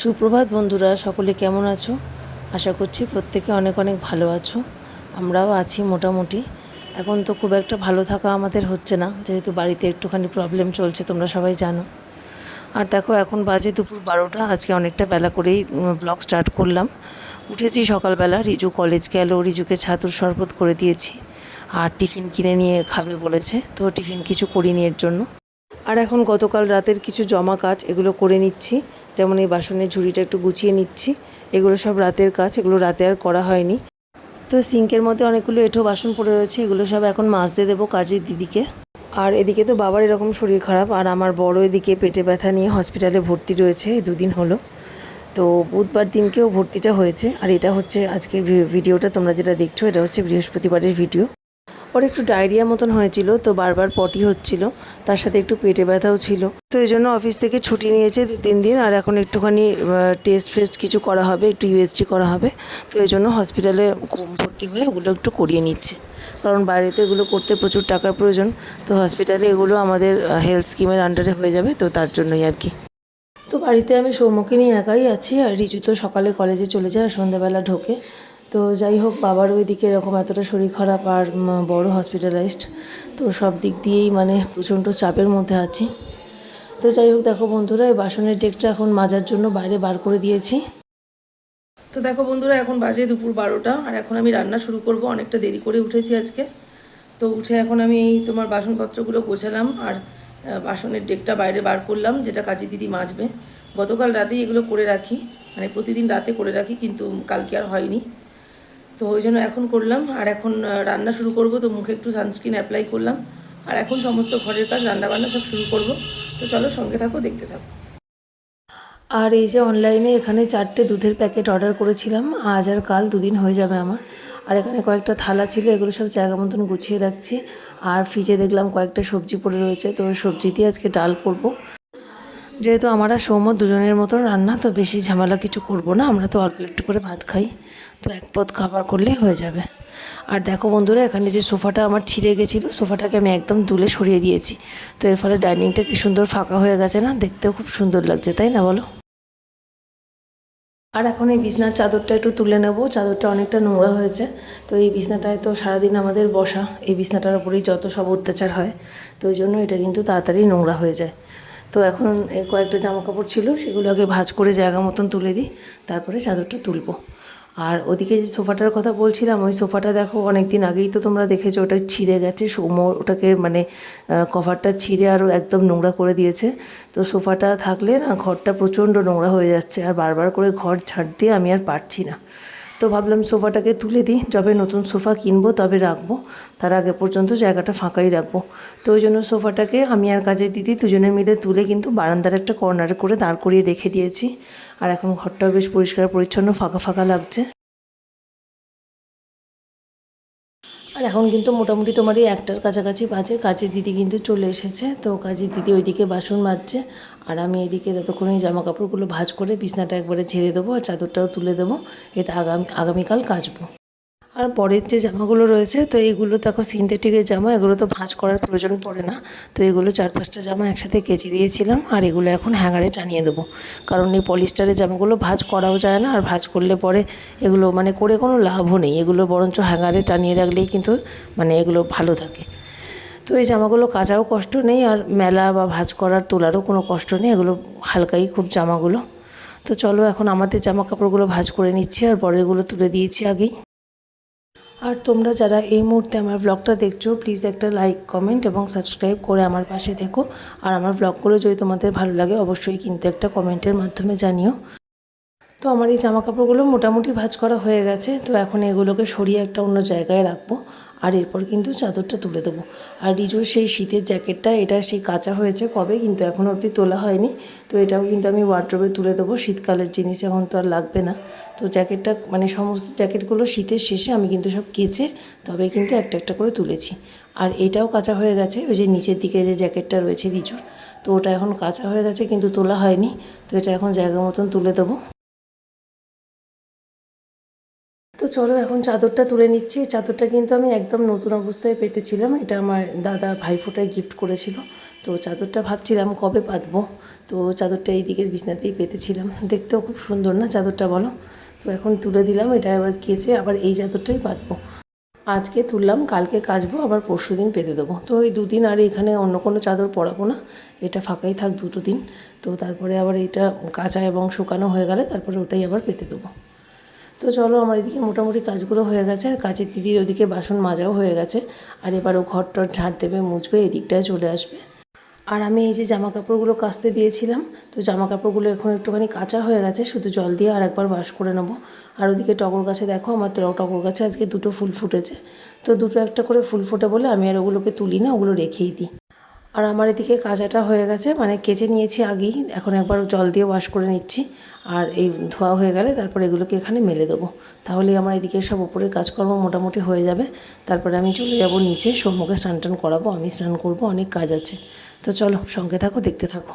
সুপ্রভাত বন্ধুরা, সকলে কেমন আছো? আশা করছি প্রত্যেকে অনেক অনেক ভালো আছো। আমরাও আছি মোটামুটি। এখন তো খুব একটা ভালো থাকা আমাদের হচ্ছে না, যেহেতু বাড়িতে একটুখানি প্রবলেম চলছে, তোমরা সবাই জানো। আর দেখো, এখন বাজে দুপুর 12টা। আজকে অনেকটা বেলা করেই ব্লগ স্টার্ট করলাম। উঠেছি সকালবেলা, রিজু কলেজ গেল, রিজুকে ছাতুর শরবত করে দিয়েছি। আর টিফিন কিনে নিয়ে খাবে বলেছে, তো টিফিন কিছু করিনি এর জন্য। আর এখন গতকাল রাতের কিছু জমা কাজ, এগুলো করে নিচ্ছি। যেমন এই বাসনের ঝুড়িটা একটু গুছিয়ে নিচ্ছি। এগুলো সব রাতের কাজ, এগুলো রাতে আর করা হয়নি। তো সিঙ্কের মধ্যে অনেকগুলো এঁঠো বাসন পড়ে রয়েছে, এগুলো সব এখন মাজতে দেবো কাজের দিদিকে। আর এদিকে তো বাবার এরকম শরীর খারাপ, আর আমার বড় এদিকে পেটে ব্যথা নিয়ে হসপিটালে ভর্তি রয়েছে, এই দুদিন হলো। তো বুধবার দিনকেও ভর্তিটা হয়েছে। আর এটা হচ্ছে আজকের ভিডিওটা, তোমরা যেটা দেখছো এটা হচ্ছে বৃহস্পতিবারের ভিডিও। ওর একটু ডায়রিয়া মতন হয়েছিল, তো বারবার পটি হচ্ছিল, তার সাথে একটু পেটে ব্যথাও ছিল। তো এই জন্য অফিস থেকে ছুটি নিয়েছে 2-3 দিন। আর এখন একটুখানি টেস্ট ফেস্ট কিছু করা হবে, একটু ইউএসজি করা হবে। তো এই জন্য হসপিটালে ভর্তি হয়ে ওগুলো একটু করিয়ে নিচ্ছে, কারণ বাইরেতে এগুলো করতে প্রচুর টাকার প্রয়োজন। তো হসপিটালে এগুলো আমাদের হেলথ স্কিমের আন্ডারে হয়ে যাবে, তো তার জন্যই আর কি। তো বাড়িতে আমি সৌম্যকে নিয়ে একাই আছি, আর রিজু তো সকালে কলেজে চলে যায় আর সন্ধ্যাবেলা ঢোকে। তো যাই হোক, বাবার ওইদিকে এরকম এতটা শরীর খারাপ, আর বড় হসপিটালাইজড। তো সব দিক দিয়েই মানে প্রচণ্ড চাপের মধ্যে আছি। তো যাই হোক, দেখো বন্ধুরা, এই বাসনের ডেকটা এখন মাজার জন্য বাইরে বার করে দিয়েছি। তো দেখো বন্ধুরা, এখন বাজে দুপুর 12টা, আর এখন আমি রান্না শুরু করব। অনেকটা দেরি করে উঠেছি আজকে। তো উঠে এখন আমি তোমার বাসনপত্রগুলো গোছালাম, আর বাসনের ডেকটা বাইরে বার করলাম, যেটা কাজী দিদি মাজবে। গতকাল রাতেই এগুলো করে রাখি, মানে প্রতিদিন রাতে করে রাখি, কিন্তু কালকে আর হয়নি। তো ওই জন্য এখন করলাম। আর এখন রান্না শুরু করব। তো মুখে একটু সানস্ক্রিন অ্যাপ্লাই করলাম, আর এখন সমস্ত ঘরের কাজ, রান্নাবান্না সব শুরু করব। তো চলো, সঙ্গে থাকো, দেখতে থাকো। আর এই যে অনলাইনে এখানে 4টে দুধের প্যাকেট অর্ডার করেছিলাম, আজ আর কাল 2 দিন হয়ে যাবে আমার। আর এখানে কয়েকটা থালা ছিল, এগুলো সব জায়গা মতন গুছিয়ে রাখছি। আর ফ্রিজে দেখলাম কয়েকটা সবজি পড়ে রয়েছে, তো সবজি দিয়ে আজকে ডাল করব। যেহেতু আমার আর সৌম্য দুজনের মতো রান্না, তো বেশি ঝামেলা কিছু করব না, আমরা তো অল্প একটু করে ভাত খাই। তো এক পদ খাবার করলেই হয়ে যাবে। আর দেখো বন্ধুরা, এখানে যে সোফাটা আমার ছিঁড়ে গেছিলো, সোফাটাকে আমি একদম তুলে সরিয়ে দিয়েছি। তো এর ফলে ডাইনিংটা কি সুন্দর ফাঁকা হয়ে গেছে না? দেখতেও খুব সুন্দর লাগছে, তাই না বলো? আর এখন এই বিছনার চাদরটা একটু তুলে নেব, চাদরটা অনেকটা নোংরা হয়েছে। তো এই বিছনাটায় তো সারাদিন আমাদের বসা, এই বিছনাটার উপরেই যত সব অত্যাচার হয়। তো ওই জন্য এটা কিন্তু তাড়াতাড়ি নোংরা হয়ে যায়। তো এখন এই কয়েকটা জামা কাপড় ছিল, সেগুলো আগে ভাঁজ করে জায়গা মতন তুলে দিই, তারপরে চাদরটা তুলবো। আর ওদিকে যে সোফাটার কথা বলছিলাম, ওই সোফাটা দেখো অনেক দিন আগেই তো তোমরা দেখেছো, ওটা ছিঁড়ে গেছে। সৌম্য ওটাকে মানে কভারটা ছিঁড়ে আরও একদম নোংরা করে দিয়েছে। তো সোফাটা থাকলে না, ঘরটা প্রচণ্ড নোংরা হয়ে যাচ্ছে, আর বারবার করে ঘর ঝাড় দিয়ে আমি আর পারছি না। তো ভাবলাম সোফাটাকে তুলে দিই, যবে নতুন সোফা কিনবো তবে রাখবো, তার আগে পর্যন্ত জায়গাটা ফাঁকাই রাখবো। তো ওই জন্য সোফাটাকে আমি আর কাজের দিদি দুজনে মিলে তুলে কিন্তু বারান্দার একটা কর্নারে করে দাঁড় করিয়ে রেখে দিয়েছি। আর এখন ঘরটাও বেশ পরিষ্কার পরিচ্ছন্ন, ফাঁকা ফাঁকা লাগছে। আর এখন কিন্তু মোটামুটি তোমার এই 1টার কাছাকাছি বাজে, কাজের দিদি কিন্তু চলে এসেছে। তো কাজের দিদি ওইদিকে বাসন মাজছে, আর আমি এদিকে ততক্ষণে জামা কাপড়গুলো ভাঁজ করে বিছনাটা একবারে ঝেড়ে দেবো, আর চাদরটাও তুলে দেবো। এটা আগামীকাল কাচবো। আর পরের যে জামাগুলো রয়েছে, তো এইগুলো দেখো সিনথেটিকের জামা, এগুলো তো ভাঁজ করার প্রয়োজন পড়ে না। তো এগুলো 4-5টা জামা একসাথে কেচে দিয়েছিলাম, আর এগুলো এখন হ্যাঙ্গারে টানিয়ে দেবো। কারণ এই পলিস্টারের জামাগুলো ভাঁজ করাও যায় না, আর ভাঁজ করলে পরে এগুলো মানে করে কোনো লাভও নেই। এগুলো বরঞ্চ হ্যাঙ্গারে টানিয়ে রাখলেই কিন্তু মানে এগুলো ভালো থাকে। তো এই জামাগুলো কাচাও কষ্ট নেই, আর মেলা বা ভাঁজ করার তোলারও কোনো কষ্ট নেই, এগুলো হালকাই খুব জামাগুলো। তো চলো, এখন আমাদের জামা কাপড়গুলো ভাঁজ করে নিচ্ছি, আর পরেরগুলো তুলে দিয়েছি আগেই। আর তোমরা যারা এই মুহূর্তে আমার ব্লগটা দেখছো, প্লিজ একটা লাইক, কমেন্ট এবং সাবস্ক্রাইব করে আমার পাশে থেকো। আর আমার ব্লগগুলো যদি তোমাদের ভালো লাগে, অবশ্যই কিন্তু একটা কমেন্টের মাধ্যমে জানিও। তো আমার এই জামা কাপড়গুলো মোটামুটি ভাঁজ করা হয়ে গেছে। তো এখন এগুলোকে সরিয়ে একটা অন্য জায়গায় রাখবো, আর এরপর কিন্তু চাদরটা তুলে দেবো। আর রিজুর সেই শীতের জ্যাকেটটা, এটা সেই কাঁচা হয়েছে কবে, কিন্তু এখনও অবধি তোলা হয়নি। তো এটাও কিন্তু আমি ওয়ার্ড্রোবে তুলে দেবো, শীতকালের জিনিস এখন তো আর লাগবে না। তো জ্যাকেটটা মানে সমস্ত জ্যাকেটগুলো শীতের শেষে আমি কিন্তু সব কেচে তবে কিন্তু একটা একটা করে তুলেছি। আর এটাও কাঁচা হয়ে গেছে, ওই যে নিচের দিকে যে জ্যাকেটটা রয়েছে রিজুর, তো ওটা এখন কাঁচা হয়ে গেছে কিন্তু তোলা হয়নি। তো এটা এখন জায়গা মতন তুলে দেবো। তো চলো, এখন চাদরটা তুলে নিচ্ছি। চাদরটা কিন্তু আমি একদম নতুন অবস্থায় পেতেছিলাম, এটা আমার দাদা ভাইফোঁটায় গিফট করেছিল। তো চাদরটা ভাবছিলাম কবে পাতবো। তো চাদরটা এই দিকের বিছনাতেই পেতেছিলাম, দেখতেও খুব সুন্দর না চাদরটা বলো। তো এখন তুলে দিলাম, এটা আবার কেচে আবার এই চাদরটাই পাতবো। আজকে তুললাম, কালকে কাচবো, আবার পরশুদিন পেতে দেবো। তো এই দুদিন আর এখানে অন্য কোনো চাদর পরাবো না, এটা ফাঁকাই থাক দুটো দিন। তো তারপরে আবার এইটা কাচা এবং শুকানো হয়ে গেলে তারপরে ওটাই আবার পেতে দেবো। তো চলো, আমার এদিকে মোটামুটি কাজগুলো হয়ে গেছে, আর কাজের দিদির ওদিকে বাসন মাজাও হয়ে গেছে। আর এবার ও ঘর টর ঝাড় দেবে, মুছবে, এদিকটায় চলে আসবে। আর আমি এই যে জামা কাপড়গুলো কাচতে দিয়েছিলাম, তো জামা কাপড়গুলো এখন একটুখানি কাঁচা হয়ে গেছে, শুধু জল দিয়ে আর একবার ওয়াশ করে নেবো। আর ওদিকে টগর গাছে দেখো, আমার টগর গাছে আজকে দুটো ফুল ফুটেছে। তো দুটো একটা করে ফুল ফোটে বলে আমি আর ওগুলোকে তুলি না, ওগুলো রেখেই দিই। আর আমার এদিকে কাচাটা হয়ে গেছে, মানে কেচে নিয়েছি আগেই, এখন একবার জল দিয়ে ওয়াশ করে নিচ্ছি। আর এই ধোয়া হয়ে গেলে তারপর এগুলোকে এখানে মেলে দেবো, তাহলে আমার এদিকে সব উপরের কাজকর্ম মোটামুটি হয়ে যাবে। তারপরে আমি চলে যাব নিচে, সৌম্যকে স্নান টান করাবো, আমি স্নান করবো, অনেক কাজ আছে। তো চলো, সঙ্গে থাকো, দেখতে থাকো।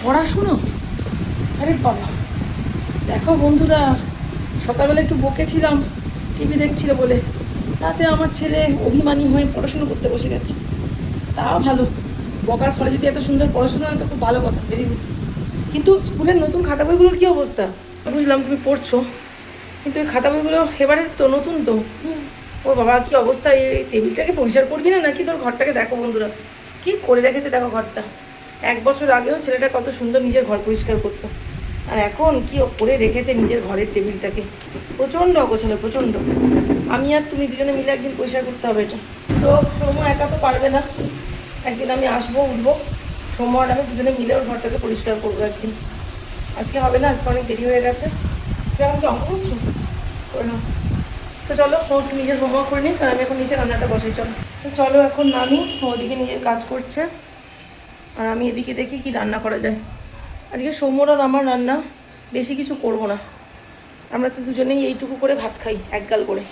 পড়াশুনো, আরে বাবা, দেখো বন্ধুরা, সকালবেলা একটু বকেছিলাম টিভি দেখছিল বলে, তাতে আমার ছেলে অভিমানী হয়ে পড়াশুনো করতে বসে গেছে। তাও ভালো, বকার ফলে যদি এত সুন্দর পড়াশোনা হয় তো খুব ভালো কথা, ভেরি গুড। কিন্তু স্কুলের নতুন খাতা বইগুলোর কী অবস্থা? বুঝলাম তুমি পড়ছো, কিন্তু এই খাতা বইগুলো এবারে তো নতুন তো। ও বাবা, কী অবস্থা! এই টেবিলটাকে পরিষ্কার করবি না নাকি? তোর ঘরটাকে দেখো বন্ধুরা, কী করে রেখেছে দেখো ঘরটা। 1 বছর আগেও ছেলেটা কত সুন্দর নিজের ঘর পরিষ্কার করতো, আর এখন কি করে রেখেছে নিজের ঘরের টেবিলটাকে, প্রচণ্ড অগোছালো, প্রচণ্ড। আমি আর তুমি দুজনে মিলে একদিন পরিষ্কার করতে হবে এটা। তো সৌম্য একা তো পারবে না, একদিন আমি আসবো, উঠবো, সৌম্য আর আমি দুজনে মিলে ওর ঘরটাকে পরিষ্কার করবো একদিন। আজকে হবে না, আজকে অনেক দেরি হয়ে গেছে। তুমি এখন কি অঙ্ক করছো? করে নাও। তো চলো, ও একটু নিজের হোমওয়ার্ক করে নিই, কারণ আমি এখন নিচে রান্নাটা বসাই। চলো, তো চলো এখন নামি, ওদিকে নিজের কাজ করছে আর আমি এদিকে দেখি কি রান্না করা যায়। আজকে সৌম্যর আর আমার রান্না, বেশি কিছু করব না, আমরা তো দুজনেই এইটুকু করে ভাত খাই, এক গাল করে।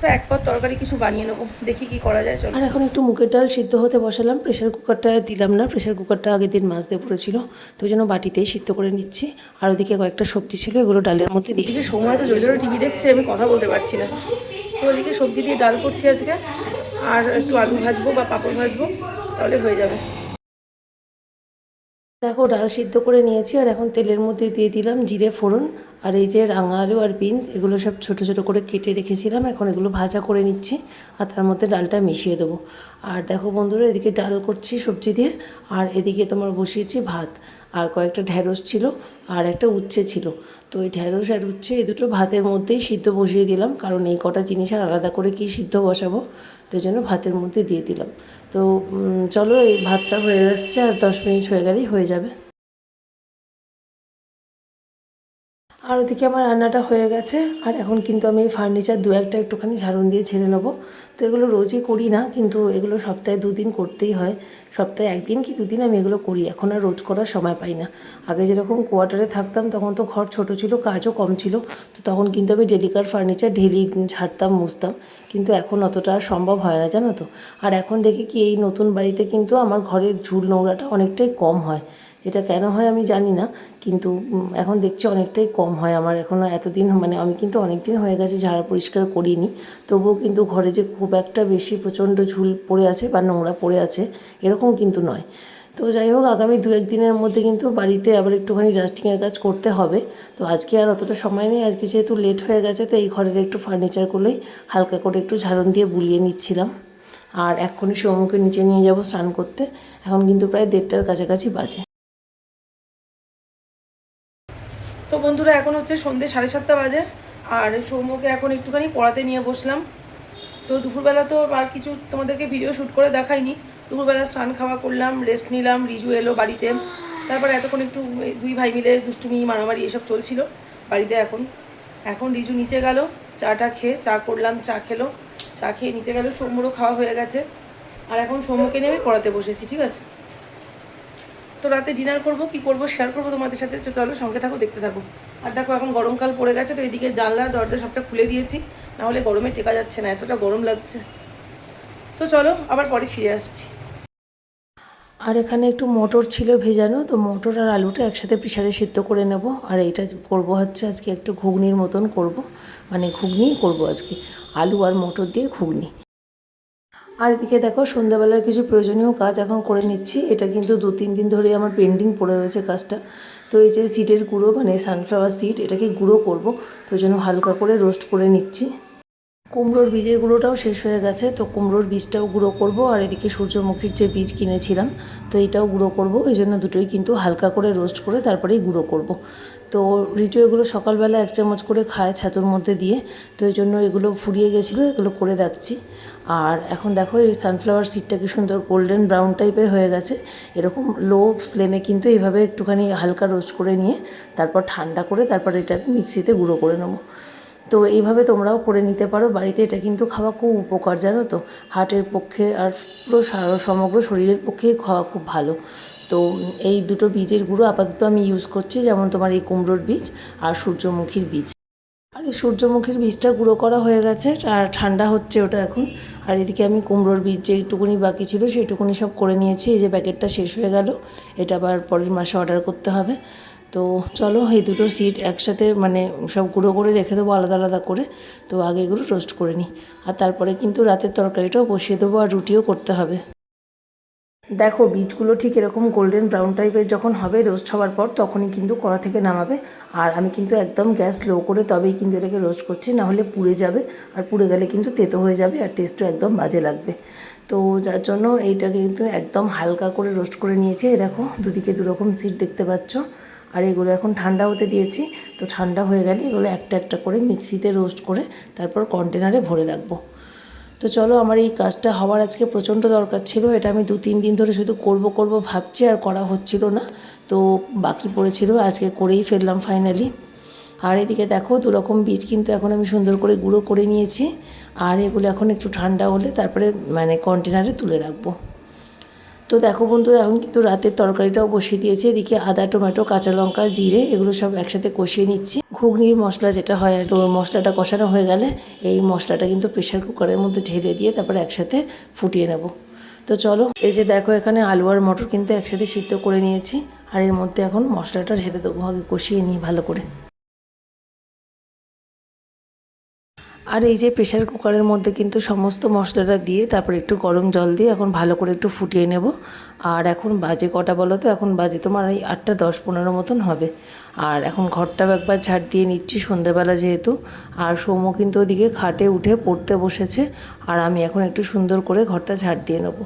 তো একবার তরকারি কিছু বানিয়ে নেবো, দেখি কি করা যায়। চলো। আর এখন একটু মুগের ডাল সিদ্ধ হতে বসালাম, প্রেশার কুকারটা দিলাম না, প্রেশার কুকারটা আগের দিন মাছ দিয়ে পড়েছিল, তো ওই জন্য বাটিতেই সিদ্ধ করে নিচ্ছি। আর ওদিকে কয়েকটা সবজি ছিল, এগুলো ডালের মধ্যে দিয়ে। এদিকে সময় তো জোরে জোরে টিভি দেখছে, আমি কথা বলতে পারছি না। তো ওদিকে সবজি দিয়ে ডাল করছি আজকে, আর একটু আলু ভাজবো বা পাঁপড় ভাজবো, তাহলে হয়ে যাবে। দেখো, ডাল সিদ্ধ করে নিয়েছি, আর এখন তেলের মধ্যে দিয়ে দিলাম জিরে ফোড়ন। আর এই যে রাঙা আলু আর বিনস, এগুলো সব ছোটো ছোটো করে কেটে রেখেছিলাম, এখন এগুলো ভাজা করে নিচ্ছি, আর তার মধ্যে ডালটা মিশিয়ে দেবো। আর দেখো বন্ধুরা, এদিকে ডাল করছি সবজি দিয়ে, আর এদিকে তোমার বসিয়েছি ভাত। আর কয়েকটা ঢ্যাঁড়স ছিল, আর একটা উচ্ছে ছিল। তো ওই ঢ্যাঁড়স আর উচ্ছে এই দুটো ভাতের মধ্যেই সিদ্ধ বসিয়ে দিলাম, কারণ এই কটা জিনিস আর আলাদা করে কি সিদ্ধ বসাবো, তো এই জন্য ভাতের মধ্যে দিয়ে দিলাম। তো চলো, এই ভাতটা হয়ে আসছে, আর 10 মিনিট হয়ে গেলেই হয়ে যাবে। আর ওদিকে আমার রান্নাটা হয়ে গেছে, আর এখন কিন্তু আমি এই ফার্নিচার দু একটা একটুখানি ঝাড়ুন দিয়ে ঝেড়ে নেবো। তো এগুলো রোজই করি না, কিন্তু এগুলো সপ্তাহে 2 দিন করতেই হয়, সপ্তাহে 1 দিন কি 2 দিন আমি এগুলো করি, এখন আর রোজ করার সময় পাই না। আগে যেরকম কোয়ার্টারে থাকতাম তখন তো ঘর ছোট ছিল, কাজও কম ছিল, তো তখন কিন্তু আমি ডেলিকার ফার্নিচার ডেলি ঝাড়তাম, মুছতাম, কিন্তু এখন অতটা আর সম্ভব হয় না, জানো তো। আর এখন দেখি কি, এই নতুন বাড়িতে কিন্তু আমার ঘরের ঝুল নোংরাটা অনেকটাই কম হয়। এটা কেন হয় আমি জানি না, কিন্তু এখন দেখছি অনেকটাই কম হয় আমার। এখনও এতদিন, মানে আমি কিন্তু অনেক দিন হয়ে গেছে ঝাড়া পরিষ্কার করিনি, তবুও কিন্তু ঘরে যে খুব একটা বেশি প্রচণ্ড ঝুল পড়ে আছে বা নোংরা পড়ে আছে, এরকম কিন্তু নয়। তো যাই হোক, আগামী 2-1 দিনের মধ্যে কিন্তু বাড়িতে আবার একটুখানি ডাস্টিংয়ের কাজ করতে হবে। তো আজকে আর অতটা সময় নেই, আজকে যেহেতু লেট হয়ে গেছে, তো এই ঘরের একটু ফার্নিচারগুলোই হালকা করে একটু ঝাড়ন দিয়ে বুলিয়ে নিচ্ছিলাম। আর এক্ষুনি সৌম্যকে নিচে নিয়ে যাব স্নান করতে, এখন কিন্তু প্রায় 1:30টার কাছাকাছি বাজে। তো বন্ধুরা, এখন হচ্ছে সন্ধ্যে 7:30 বাজে, আর সৌম্যকে এখন একটুখানি পড়াতে নিয়ে বসলাম। তো দুপুরবেলা তো আর কিছু তোমাদেরকে ভিডিও শ্যুট করে দেখাইনি। দুপুরবেলা স্নান খাওয়া করলাম, রেস্ট নিলাম, রিজু এলো বাড়িতে, তারপরে এতক্ষণ একটু দুই ভাই মিলে দুষ্টুমি মারামারি এসব চলছিল বাড়িতে। এখন রিজু নিচে গেল, চাটা খেয়ে, চা করলাম, চা খেলো, চা খেয়ে নিচে গেল, সৌম্যরও খাওয়া হয়ে গেছে। আর এখন সৌম্যকে নিয়ে আমি পড়াতে বসেছি, ঠিক আছে। তো রাতে ডিনার করব, কি করব শেয়ার করবো তোমাদের সাথে, চলো সঙ্গে থাকো, দেখতে থাকো। আর দেখো, এখন গরমকাল পড়ে গেছে, তো এদিকে জানলা দরজা সবটা খুলে দিয়েছি, নাহলে গরমে টেকা যাচ্ছে না, এতটা গরম লাগছে। তো চলো, আবার পরে ফিরে আসছি। আর এখানে একটু মটর ছিল ভেজানো, তো মটর আর আলুটা একসাথে প্রেসারে সিদ্ধ করে নেব। আর এইটা করব হচ্ছে আজকে একটু ঘুগনির মতন করব, মানে ঘুগনিই করব আজকে, আলু আর মটর দিয়ে ঘুগনি। আর এদিকে দেখো সন্ধ্যাবেলার কিছু প্রয়োজনীয় কাজ এখন করে নিচ্ছি। এটা কিন্তু 2-3 দিন ধরে আমার পেন্ডিং পড়ে রয়েছে কাজটা। তো এই যে সিডের গুঁড়ো, মানে সানফ্লাওয়ার সিড, এটাকে গুঁড়ো করব, তো ওই জন্য হালকা করে রোস্ট করে নিচ্ছি। কুমড়োর বীজের গুঁড়োটাও শেষ হয়ে গেছে, তো কুমড়োর বীজটাও গুঁড়ো করব। আর এদিকে সূর্যমুখীর যে বীজ কিনেছিলাম, তো এটাও গুঁড়ো করব। এই জন্য দুটোই কিন্তু হালকা করে রোস্ট করে তারপরেই গুঁড়ো করব। তো ঋতু এগুলো সকালবেলা 1 চামচ করে খায় ছাতুর মধ্যে দিয়ে, তো এই জন্য এগুলো ফুরিয়ে গেছিলো, এগুলো করে রাখছি। আর এখন দেখো এই সানফ্লাওয়ার সিডটা কি সুন্দর গোল্ডেন ব্রাউন টাইপের হয়ে গেছে। এরকম লো ফ্লেমে কিন্তু এইভাবে একটুখানি হালকা রোস্ট করে নিয়ে তারপর ঠান্ডা করে তারপর এটা মিক্সিতে গুঁড়ো করে নেবো। তো এইভাবে তোমরাও করে নিতে পারো বাড়িতে। এটা কিন্তু খাওয়া খুব উপকার, জানো তো, হার্টের পক্ষে আর পুরো সমগ্র শরীরের পক্ষেই খাওয়া খুব ভালো। তো এই দুটো বীজের গুঁড়ো আপাতত আমি ইউজ করছি, যেমন তোমার এই কুমড়োর বীজ আর সূর্যমুখীর বীজ। আর এই সূর্যমুখীর বীজটা গুঁড়ো করা হয়ে গেছে, আর ঠান্ডা হচ্ছে ওটা এখন। আর এদিকে আমি কুমড়োর বীজ যেইটুকুনি বাকি ছিল সেইটুকুনি সব করে নিয়েছি। এই যে প্যাকেটটা শেষ হয়ে গেল, এটা আবার পরের মাসে অর্ডার করতে হবে। তো চলো এই দুটো সিড একসাথে মানে সব গুঁড়ো করে রেখে দেবো আলাদা আলাদা করে। তো আগে এগুলো রোস্ট করে নিই, আর তারপরে কিন্তু রাতের তরকারিটাও বসিয়ে দেবো, আর রুটিও করতে হবে। দেখো বীজগুলো ঠিক এরকম গোল্ডেন ব্রাউন টাইপের যখন হবে রোস্ট হওয়ার পর, তখনই কিন্তু কড়া থেকে নামাবে। আর আমি কিন্তু একদম গ্যাস লো করে তবেই কিন্তু এটাকে রোস্ট করছি, নাহলে পুড়ে যাবে। আর পুড়ে গেলে কিন্তু তেতো হয়ে যাবে, আর টেস্টও একদম বাজে লাগবে। তো যার জন্য এইটাকে কিন্তু একদম হালকা করে রোস্ট করে নিয়েছি। এই দেখো দুদিকে দুরকম সিড দেখতে পাচ্ছ। আর এগুলো এখন ঠান্ডা হতে দিয়েছি, তো ঠান্ডা হয়ে গেলে এগুলো একটা একটা করে মিক্সিতে রোস্ট করে তারপর কন্টেনারে ভরে রাখবো। তো চলো, আমার এই কাজটা হওয়ার আজকে প্রচণ্ড দরকার ছিল। এটা আমি 2-3 দিন ধরে শুধু করব ভাবছি, আর করা হচ্ছিল না। তো বাকি পড়েছিল, আজকে করেই ফেললাম ফাইনালি। আর এদিকে দেখো দুরকম বীজ কিন্তু এখন আমি সুন্দর করে গুঁড়ো করে নিয়েছি। আর এগুলো এখন একটু ঠান্ডা হলে তারপরে মানে কন্টেনারে তুলে রাখবো। তো দেখো বন্ধুরা, এখন কিন্তু রাতের তরকারিটাও বসিয়ে দিয়েছি। এদিকে আদা, টমেটো, কাঁচা লঙ্কা, জিরে এগুলো সব একসাথে কষিয়ে নিচ্ছি। ঘুগনির মশলা যেটা হয়, আর তো মশলাটা কষানো হয়ে গেলে এই মশলাটা কিন্তু প্রেশার কুকারের মধ্যে ঢেলে দিয়ে তারপরে একসাথে ফুটিয়ে নেব। তো চলো, এই যে দেখো এখানে আলু আর মটর কিন্তু একসাথে সিদ্ধ করে নিয়েছি। আর এর মধ্যে এখন মশলাটা ঢেলে দেবো, আগে কষিয়ে নিই ভালো করে। আর এই যে প্রেশার কুকারের মধ্যে কিন্তু সমস্ত মশলাটা দিয়ে তারপর একটু গরম জল দিয়ে এখন ভালো করে একটু ফুটিয়ে নেব। আর এখন বাজে কটা বলো তো? এখন বাজে তোমার এই 8টা 10-15 মতন হবে। আর এখন ঘরটাও একবার ঝাড় দিয়ে নিচ্ছি সন্ধেবেলা যেহেতু। আর সৌম্য কিন্তু ওদিকে খাটে উঠে পড়তে বসেছে, আর আমি এখন একটু সুন্দর করে ঘরটা ঝাড় দিয়ে নেবো।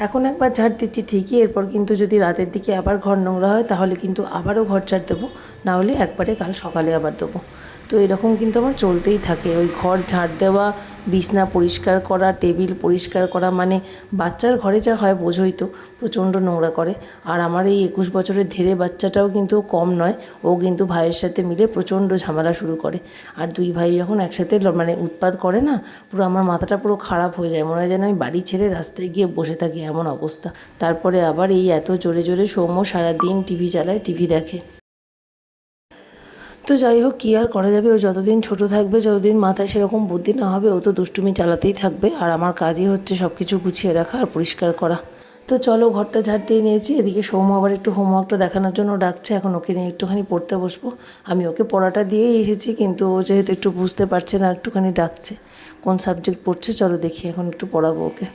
এখন একবার ঝাড় দিচ্ছি ঠিকই, এরপর কিন্তু যদি রাতের দিকে আবার ঘর নোংরা হয় তাহলে কিন্তু আবারও ঘর ঝাড় দেবো, নাহলে একবারে কাল সকালে আবার দেবো। তো এরকম কিন্তু আমার চলতেই থাকে, ওই ঘর ঝাড় দেওয়া, বিছনা পরিষ্কার করা, টেবিল পরিষ্কার করা, মানে বাচ্চার ঘরে যা হয় বোঝোই তো, প্রচণ্ড নোংরা করে। আর আমার এই 21 বছরের ধীরে বাচ্চাটাও কিন্তু কম নয়, ও কিন্তু ভাইয়ের সাথে মিলে প্রচণ্ড ঝামেলা শুরু করে। আর দুই ভাই যখন একসাথে মানে উৎপাত করে না, পুরো আমার মাথাটা পুরো খারাপ হয়ে যায়, মনে হয় যেন আমি বাড়ি ছেড়ে রাস্তায় গিয়ে বসে থাকি, এমন অবস্থা। তারপরে আবার এই এত জোরে জোরে সৌম্য সারাদিন টিভি চালায়, টিভি দেখে। তো যাই হোক, কী আর করা যাবে, ও যতদিন ছোট থাকবে, যতদিন মাথায় সেরকম বুদ্ধি না হবে, ও তো দুষ্টুমি চালাতেই থাকবে। আর আমার কাজই হচ্ছে সব কিছু গুছিয়ে রাখা আর পরিষ্কার করা। তো চলো, ঘরটা ঝাড় দিয়ে নিয়েছি। এদিকে সৌম্য আবার একটু হোমওয়ার্কটা দেখানোর জন্য ডাকছে, এখন ওকে নিয়ে একটুখানি পড়তে বসবো। আমি ওকে পড়াটা দিয়েই এসেছি, কিন্তু ও যেহেতু একটু বুঝতে পারছে না, একটুখানি ডাকছে। কোন সাবজেক্ট পড়ছে চলো দেখি, এখন একটু পড়াবো ওকে।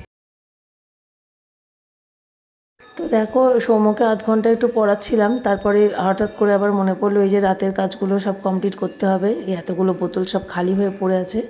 তো দেখো সৌম্যকে 1/2 ঘন্টা একটু পড়াচ্ছিলাম, তারপরে হঠাৎ করে আবার মনে পড়লো এই যে রাতের কাজগুলো সব কমপ্লিট করতে হবে। এই এতগুলো বোতল সব খালি হয়ে পড়ে আছে,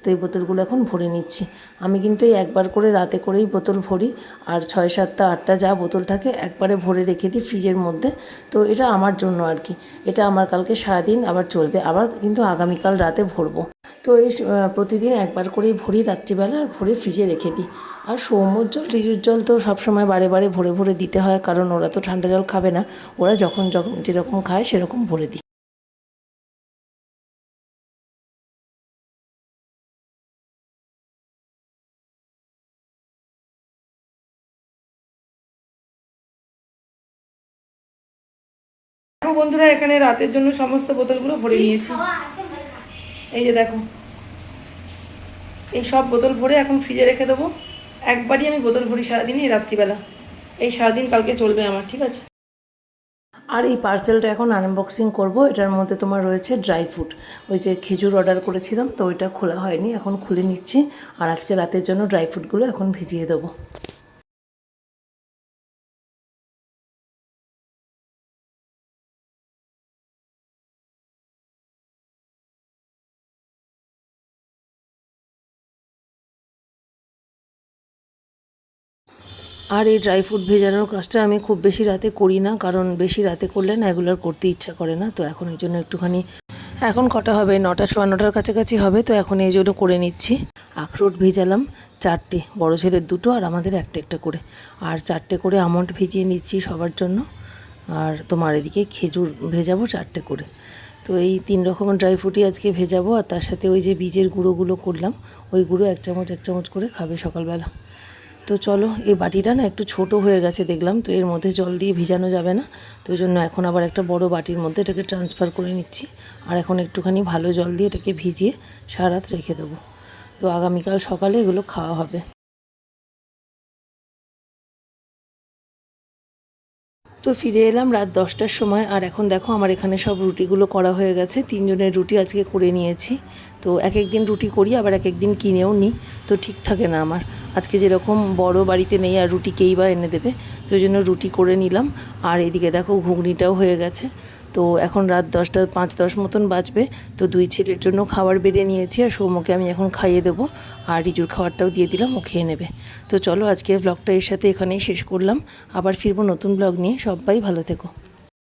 তো এই বোতলগুলো এখন ভরে নিচ্ছি। আমি কিন্তু এই একবার করে রাতে করেই বোতল ভরি, আর 6, 7টা 8টা যা বোতল থাকে একবারে ভরে রেখে দিই ফ্রিজের মধ্যে। তো এটা আমার জন্য আর কি, এটা আমার কালকে সারাদিন আবার চলবে, আবার কিন্তু আগামীকাল রাতে ভরবো। তো এই প্রতিদিন একবার করেই ভরি রাত্রিবেলা, আর ভরে ফ্রিজে রেখে দিই। আর সৌম্যর জল, রিজুর জল তো সবসময় বারে বারে ভরে ভরে দিতে হয়, কারণ ওরা তো ঠান্ডা জল খাবে না, ওরা যখন যখন যেরকম খায় সেরকম ভরে দিই। দেখো বন্ধুরা, এখানে রাতের জন্য সমস্ত বোতলগুলো ভরে নিয়েছি। এই যে দেখো, এই সব বোতল ভরে এখন ফ্রিজে রেখে দেবো। একবারই আমি বোতল ভরি সারাদিনই রাত্রিবেলা। এই সারাদিন কালকে চলবে আমার, ঠিক আছে? আর এই পার্সেলটা এখন আনবক্সিং করব। এটার মধ্যে তোমার রয়েছে ড্রাই ফ্রুট, ওই যে খেজুর অর্ডার করেছিলাম তো ওইটা খোলা হয়নি, এখন খুলে নিচ্ছি। আর আজকে রাতের জন্য ড্রাই ফ্রুটগুলো এখন ভিজিয়ে দেবো। আর এই ড্রাই ফ্রুট ভেজানোর কাজটা আমি খুব বেশি রাতে করি না, কারণ বেশি রাতে করলে না এগুলো আর করতে ইচ্ছা করে না। তো এখন এই জন্য একটুখানি, এখন কটা হবে, 9টা, সোয়া 9টার কাছাকাছি হবে, তো এখন এই জন্য করে নিচ্ছি। আখরোট ভেজালাম 4টে, বড় ছেলের 2টো আর আমাদের একটা একটা করে। আর 4টে করে আমন্ড ভিজিয়ে নিচ্ছি সবার জন্য। আর তোমার এদিকে খেজুর ভেজাবো 4টে করে। তো এই 3 রকমের ড্রাই ফ্রুটই আজকে ভেজাবো। আর তার সাথে ওই যে বীজের গুঁড়োগুলো করলাম, ওই গুঁড়ো 1 চামচ 1 চামচ করে খাবে সকালবেলা। তো চলো, এই বাটিটা না একটু ছোট হয়ে গেছে দেখলাম, তো এর মধ্যে জল দিয়ে ভিজানো যাবে না, তো ওই জন্য এখন আবার একটা বড় বাটির মধ্যে এটাকে ট্রান্সফার করে নিচ্ছি। আর এখন একটুখানি ভালো জল দিয়ে এটাকে ভিজিয়ে সারা রাত রেখে দেবো, তো আগামীকাল সকালে এগুলো খাওয়া হবে। তো ফিরে এলাম রাত 10টার সময়। আর এখন দেখো আমার এখানে সব রুটিগুলো করা হয়ে গেছে, 3 জনের রুটি আজকে করে নিয়েছি। তো এক এক দিন রুটি করি, আবার এক এক দিন কিনেও নিই, তো ঠিক থাকে না আমার। আজকে যেরকম বড় বাড়িতে নেই আর রুটি কেই বা এনে দেবে, তো ওই জন্য রুটি করে নিলাম। আর এদিকে দেখো ঘুগনিটাও হয়ে গেছে। তো এখন রাত 10টা 5-10 মতন বাজবে। তো 2 ছেলের জন্য খাবার বেড়ে নিয়েছি, আর সৌম্যকে আমি এখন খাইয়ে দেবো। আর রিজুর খাবারটাও দিয়ে দিলাম, ও খেয়ে নেবে। তো চলো, আজকের ব্লগটা এর সাথে এখানেই শেষ করলাম। আবার ফিরবো নতুন ব্লগ নিয়ে। সবাই ভালো থেকো।